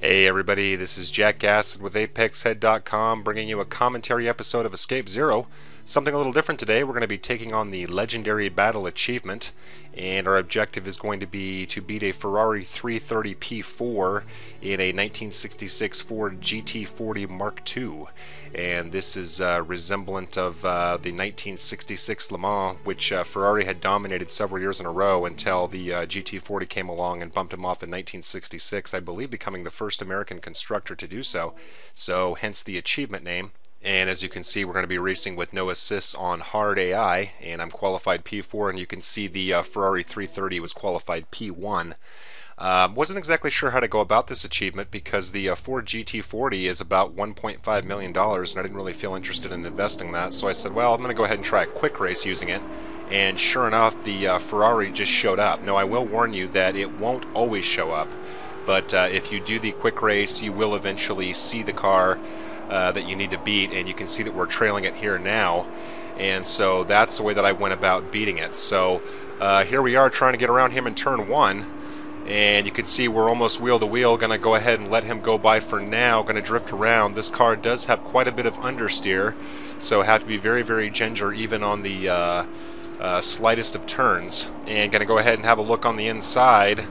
Hey everybody, this is Jack Gassett with ApexHead.com bringing you a commentary episode of Escape Zero. Something a little different today. We're going to be taking on the Legendary Battle Achievement, and our objective is going to be to beat a Ferrari 330 P4 in a 1966 Ford GT40 Mark II. And this is resemblant of the 1966 Le Mans, which Ferrari had dominated several years in a row until the GT40 came along and bumped him off in 1966, I believe becoming the first American constructor to do so. So hence the achievement name. And as you can see, we're going to be racing with no assists on hard AI, and I'm qualified P4, and you can see the Ferrari 330 was qualified P1. Wasn't exactly sure how to go about this achievement because the Ford GT40 is about $1.5 million, and I didn't really feel interested in investing that, so I said, well, I'm going to go ahead and try a quick race using it. And sure enough, the Ferrari just showed up. Now, I will warn you that it won't always show up, but if you do the quick race, you will eventually see the car that you need to beat, and you can see that we're trailing it here now, and so that's the way that I went about beating it. So here we are trying to get around him in turn one, and you can see we're almost wheel to wheel. Going to go ahead and let him go by for now. Going to drift around. This car does have quite a bit of understeer, so have to be very, very ginger even on the slightest of turns. And going to go ahead and have a look on the inside.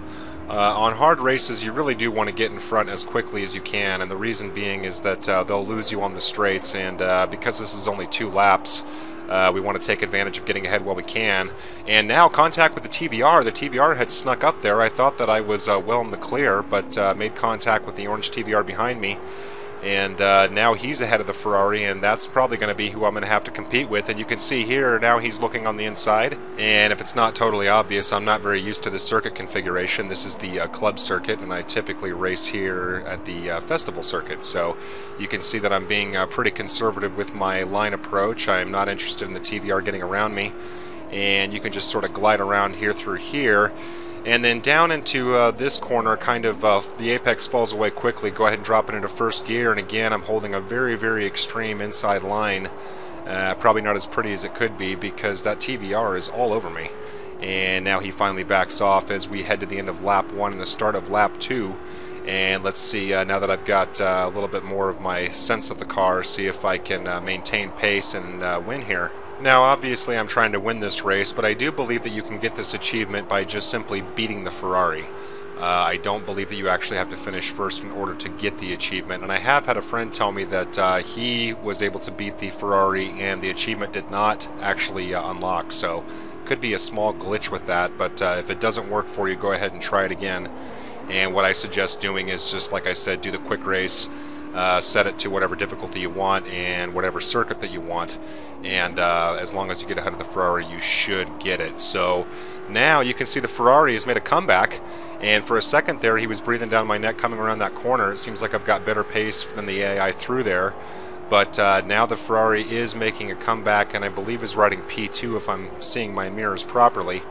On hard races, you really do want to get in front as quickly as you can, and the reason being is that they'll lose you on the straights, and because this is only 2 laps, we want to take advantage of getting ahead while we can. And now contact with the TVR. The TVR had snuck up there. I thought that I was well in the clear, but made contact with the orange TVR behind me. And now he's ahead of the Ferrari, and that's probably going to be who I'm going to have to compete with. And you can see here, now he's looking on the inside. And if it's not totally obvious, I'm not very used to the circuit configuration. This is the club circuit, and I typically race here at the festival circuit. So you can see that I'm being pretty conservative with my line approach. I'm not interested in the TVR getting around me. And you can just sort of glide around here through here. And then down into this corner, kind of the apex falls away quickly. Go ahead and drop it into first gear, and again I'm holding a very, very extreme inside line. Probably not as pretty as it could be because that TVR is all over me. And now he finally backs off as we head to the end of lap 1 and the start of lap 2. And let's see, now that I've got a little bit more of my sense of the car, see if I can maintain pace and win here. Now, obviously, I'm trying to win this race, but I do believe that you can get this achievement by just simply beating the Ferrari. I don't believe that you actually have to finish first in order to get the achievement, and I have had a friend tell me that he was able to beat the Ferrari and the achievement did not actually unlock, so could be a small glitch with that, but if it doesn't work for you, go ahead and try it again. And what I suggest doing is just, like I said, do the quick race. Set it to whatever difficulty you want and whatever circuit that you want, and as long as you get ahead of the Ferrari, you should get it. So now you can see the Ferrari has made a comeback, and for a second there he was breathing down my neck coming around that corner. It seems like I've got better pace than the AI through there, but now the Ferrari is making a comeback, and I believe is riding P2 if I'm seeing my mirrors properly.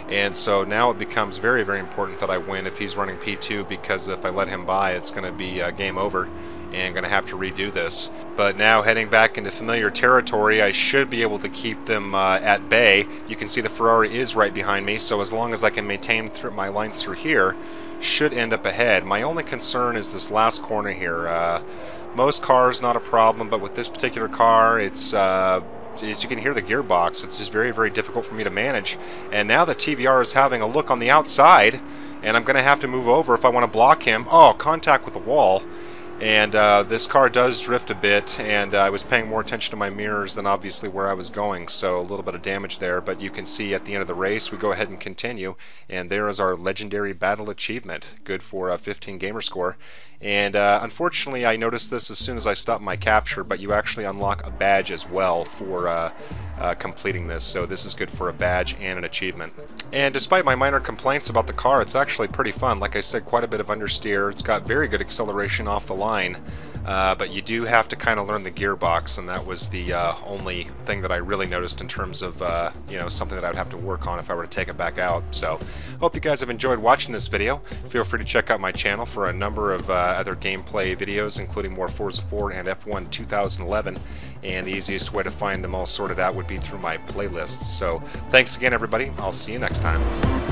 And so now it becomes very, very important that I win if he's running P2, because if I let him by, it's going to be game over and going to have to redo this. But now heading back into familiar territory, I should be able to keep them at bay. You can see the Ferrari is right behind me, so as long as I can maintain my lines through here, should end up ahead. My only concern is this last corner here. Most cars, not a problem, but with this particular car, it's as you can hear the gearbox, it's just very, very difficult for me to manage. And now the TVR is having a look on the outside, and I'm going to have to move over if I want to block him. Oh, contact with the wall. And this car does drift a bit, and I was paying more attention to my mirrors than obviously where I was going, so a little bit of damage there. But you can see at the end of the race, we go ahead and continue, and there is our Legendary Battle Achievement, good for a 15 gamer score. And unfortunately, I noticed this as soon as I stopped my capture, but you actually unlock a badge as well for completing this, so this is good for a badge and an achievement. And despite my minor complaints about the car, it's actually pretty fun. Like I said, quite a bit of understeer. It's got very good acceleration off the line, but you do have to kind of learn the gearbox, and that was the only thing that I really noticed in terms of you know, something that I would have to work on if I were to take it back out. So hope you guys have enjoyed watching this video. Feel free to check out my channel for a number of other gameplay videos, including more Forza 4 and F1 2011, and the easiest way to find them all sorted out would be through my playlists. So thanks again, everybody. I'll see you next time.